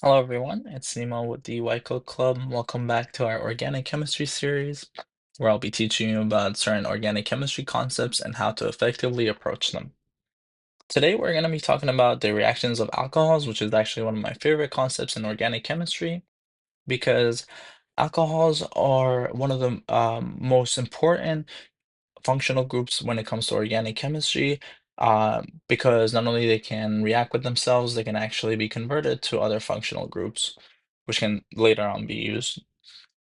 Hello everyone, it's Nima with the Code Club. Welcome back to our organic chemistry series, where I'll be teaching you about certain organic chemistry concepts and how to effectively approach them. Today we're going to be talking about the reactions of alcohols, which is actually one of my favorite concepts in organic chemistry, because alcohols are one of the most important functional groups when it comes to organic chemistry, because not only they can react with themselves, they can actually be converted to other functional groups, which can later on be used.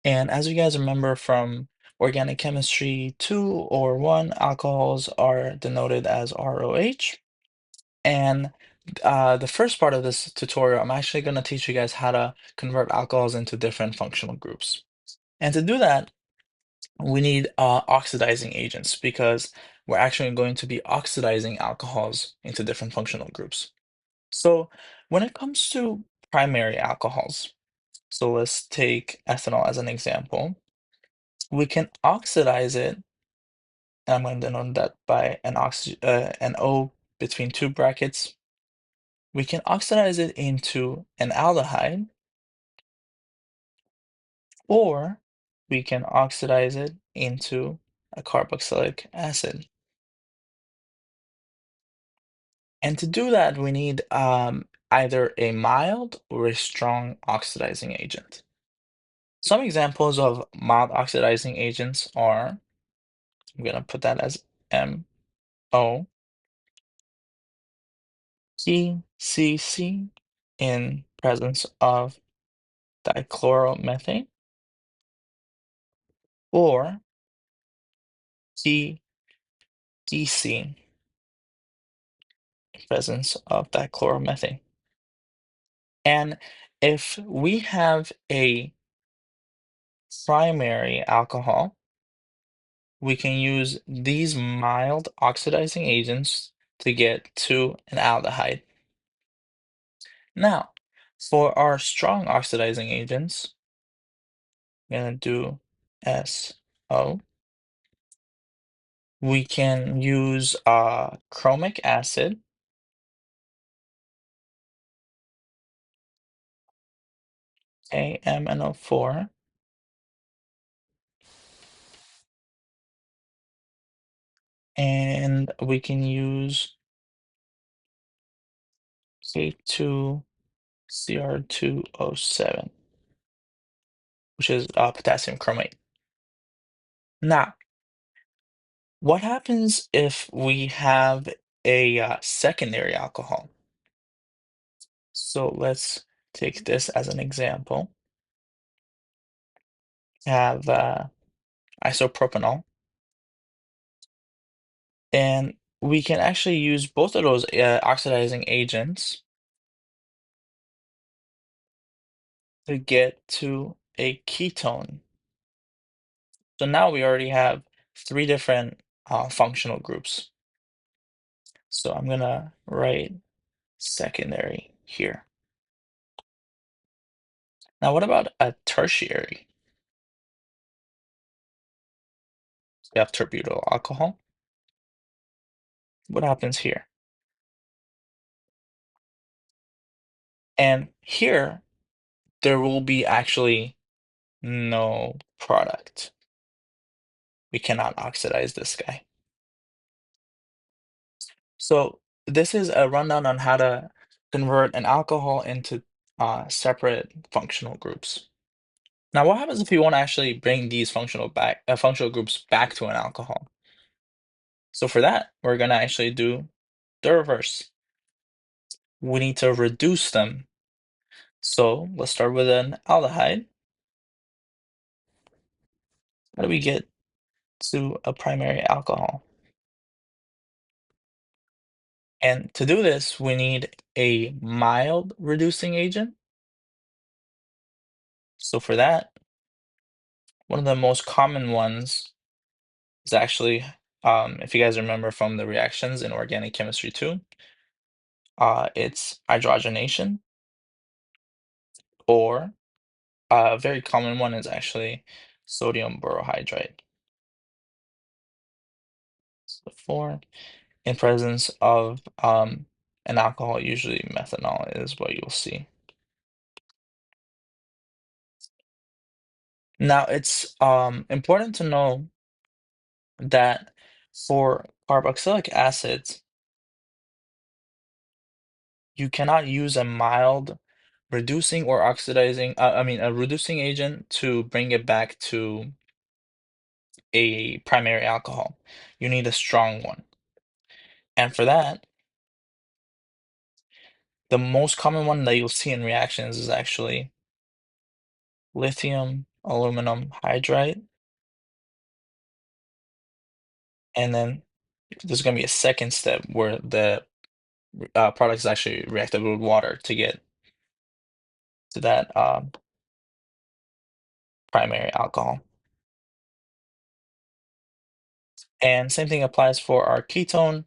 And as you guys remember from organic chemistry 2 or 1, alcohols are denoted as ROH. And the first part of this tutorial, I'm actually going to teach you guys how to convert alcohols into different functional groups. And to do that, we need oxidizing agents because we're actually going to be oxidizing alcohols into different functional groups. So when it comes to primary alcohols, so let's take ethanol as an example. We can oxidize it, and I'm going to denote that by an O between two brackets. We can oxidize it into an aldehyde, or we can oxidize it into a carboxylic acid. And to do that, we need either a mild or a strong oxidizing agent. Some examples of mild oxidizing agents are, I'm going to put that as MO, PCC in presence of dichloromethane, or TDC in presence of dichloromethane. And if we have a primary alcohol, we can use these mild oxidizing agents to get to an aldehyde. Now, for our strong oxidizing agents, I'm going to do SO. We can use chromic acid, AMNO4, and we can use K2CR2O7, which is potassium chromate. Now, what happens if we have a secondary alcohol? So let's take this as an example. Have isopropanol, and we can actually use both of those oxidizing agents to get to a ketone. So now we already have three different functional groups. So I'm gonna write secondary here. Now, what about a tertiary? We have terbutyl alcohol. What happens here? And here, there will be actually no product. We cannot oxidize this guy. So this is a rundown on how to convert an alcohol into separate functional groups. Now, what happens if we want to actually bring these functional groups back to an alcohol? So for that, we're going to actually do the reverse. We need to reduce them. So let's start with an aldehyde. How do we get to a primary alcohol? And to do this, we need a mild reducing agent. So for that, one of the most common ones is actually, if you guys remember from the reactions in organic chemistry 2, it's hydrogenation, or a very common one is actually sodium borohydride. So 4, in presence of an alcohol, usually methanol is what you'll see. Now, it's important to know that for carboxylic acids, you cannot use a mild reducing or oxidizing, a reducing agent to bring it back to a primary alcohol. You need a strong one. And for that, the most common one that you'll see in reactions is actually lithium aluminum hydride. And then there's going to be a second step where the product is actually reacted with water to get to that primary alcohol. And same thing applies for our ketone.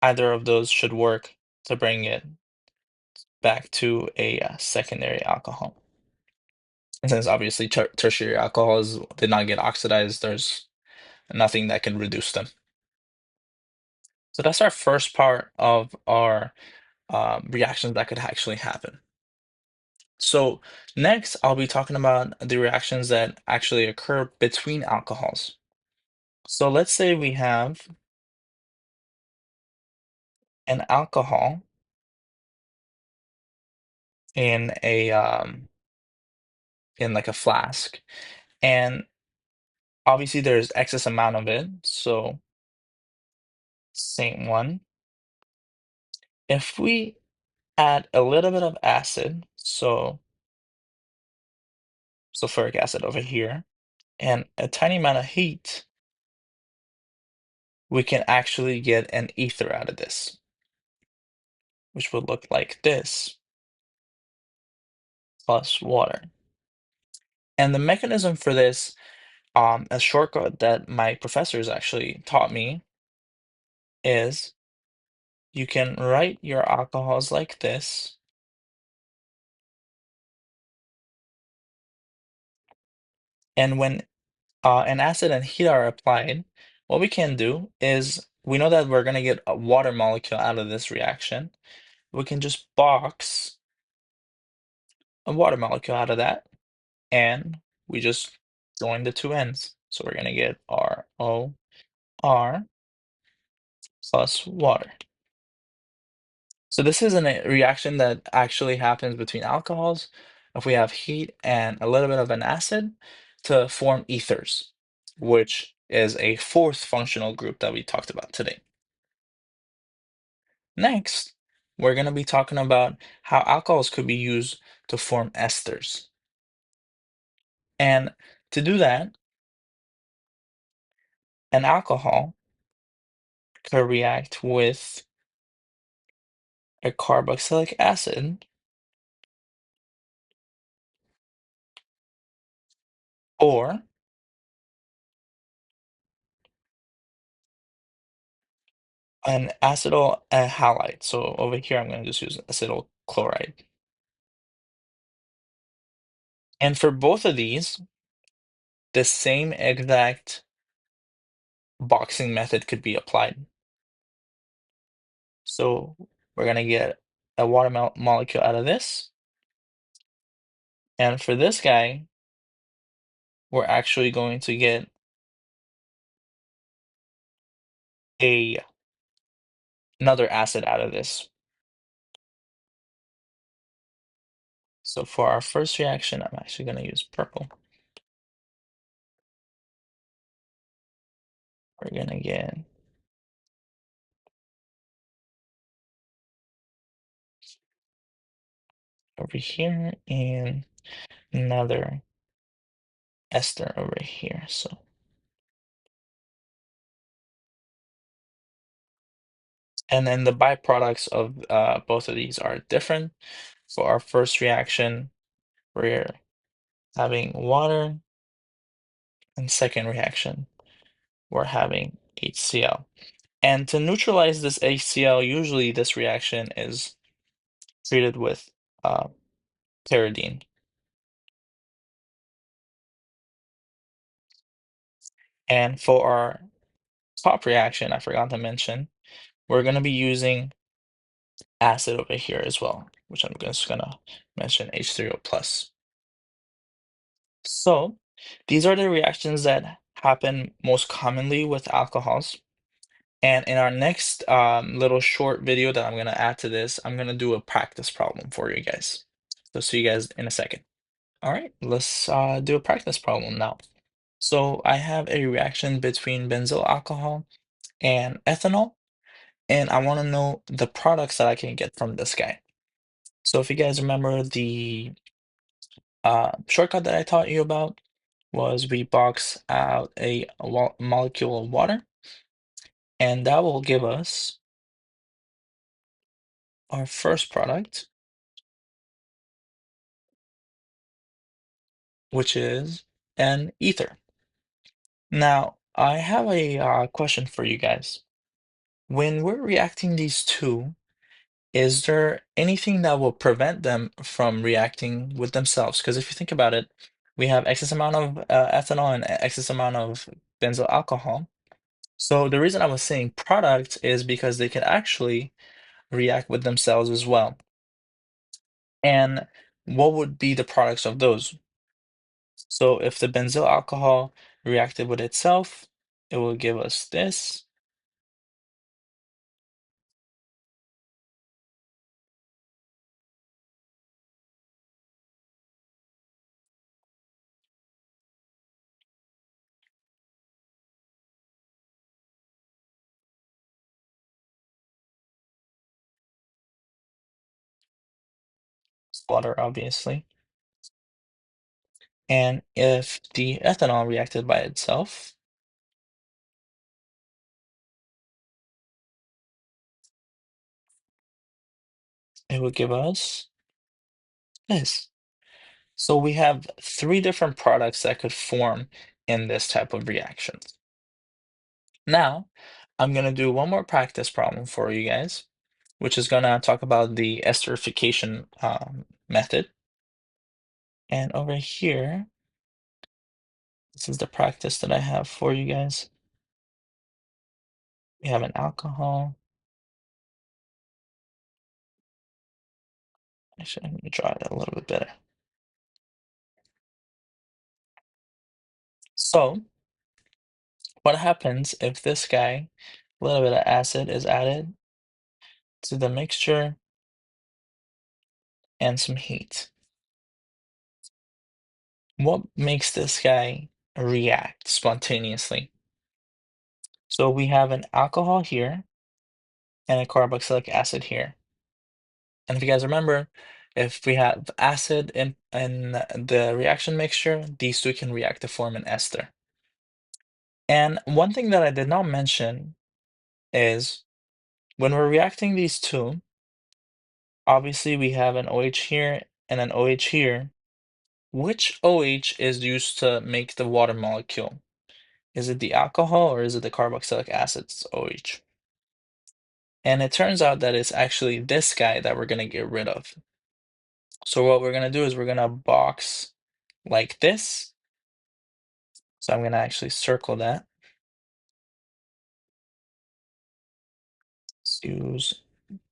Either of those should work to bring it back to a secondary alcohol. And since obviously tertiary alcohols did not get oxidized, there's nothing that can reduce them. So that's our first part of our reactions that could actually happen. So next, I'll be talking about the reactions that actually occur between alcohols. So let's say we have an alcohol in a in like a flask, and obviously there's excess amount of it. So same one. If we add a little bit of acid, so sulfuric acid over here, and a tiny amount of heat, we can actually get an ether out of this, which would look like this plus water. And the mechanism for this, a shortcut that my professors actually taught me is you can write your alcohols like this, and when an acid and heat are applied, what we can do is we know that we're going to get a water molecule out of this reaction. We can just box a water molecule out of that, and we just join the two ends. So we're going to get ROR plus water. So this is a reaction that actually happens between alcohols if we have heat and a little bit of an acid to form ethers, which is a fourth functional group that we talked about today. Next, we're going to be talking about how alcohols could be used to form esters. And to do that, an alcohol could react with a carboxylic acid or an acetyl halide. So over here, I'm going to just use acetyl chloride. And for both of these, the same exact boxing method could be applied. So we're going to get a water molecule out of this. And for this guy, we're actually going to get a another acid out of this. So for our first reaction, I'm actually going to use purple. We're going to get over here and another ester over here. So, and then the byproducts of both of these are different. For our first reaction, we're having water, and second reaction, we're having HCl. And to neutralize this HCl, usually this reaction is treated with uh, pyridine. And for our top reaction, I forgot to mention, we're going to be using acid over here as well, which I'm just going to mention H3O plus. So These are the reactions that happen most commonly with alcohols. And in our next little short video that I'm going to add to this, I'm going to do a practice problem for you guys. So see you guys in a second. All right, let's do a practice problem now. So I have a reaction between benzyl alcohol and ethanol, and I want to know the products that I can get from this guy. So if you guys remember the shortcut that I taught you about was we box out a molecule of water, and that will give us our first product, which is an ether. Now, I have a question for you guys. When we're reacting these two, is there anything that will prevent them from reacting with themselves? Because if you think about it, we have excess amount of ethanol and excess amount of benzyl alcohol. So the reason I was saying product is because they can actually react with themselves as well. And what would be the products of those? So if the benzyl alcohol reacted with itself, it will give us this. It's water, obviously. And if the ethanol reacted by itself, it would give us this. So we have three different products that could form in this type of reactions. Now, I'm going to do one more practice problem for you guys, which is going to talk about the esterification method. And over here, this is the practice that I have for you guys. We have an alcohol. Actually, let me draw it a little bit better. So, what happens if this guy, a little bit of acid is added to the mixture and some heat? What makes this guy react spontaneously? So we have an alcohol here and a carboxylic acid here. And if you guys remember, if we have acid in the reaction mixture, these two can react to form an ester. And one thing that I did not mention is when we're reacting these two, obviously we have an OH here and an OH here. Which OH is used to make the water molecule? Is it the alcohol or is it the carboxylic acid's OH? And it turns out that it's actually this guy that we're going to get rid of. So what we're going to do is we're going to box like this. So I'm going to actually circle that. Let's use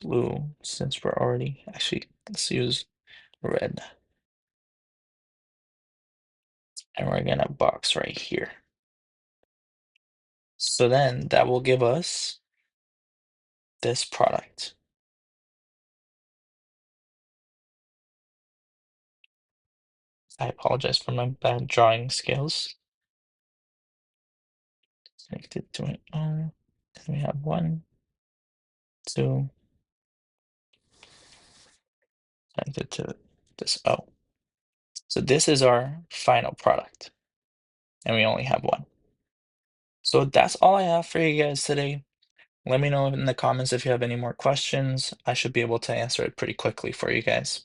blue since we're already, actually, let's use red. And we're going to box right here. So then that will give us this product. I apologize for my bad drawing skills. Connected to it. And we have 1, 2, connected to this O. So this is our final product, and we only have one. So that's all I have for you guys today. Let me know in the comments if you have any more questions. I should be able to answer it pretty quickly for you guys.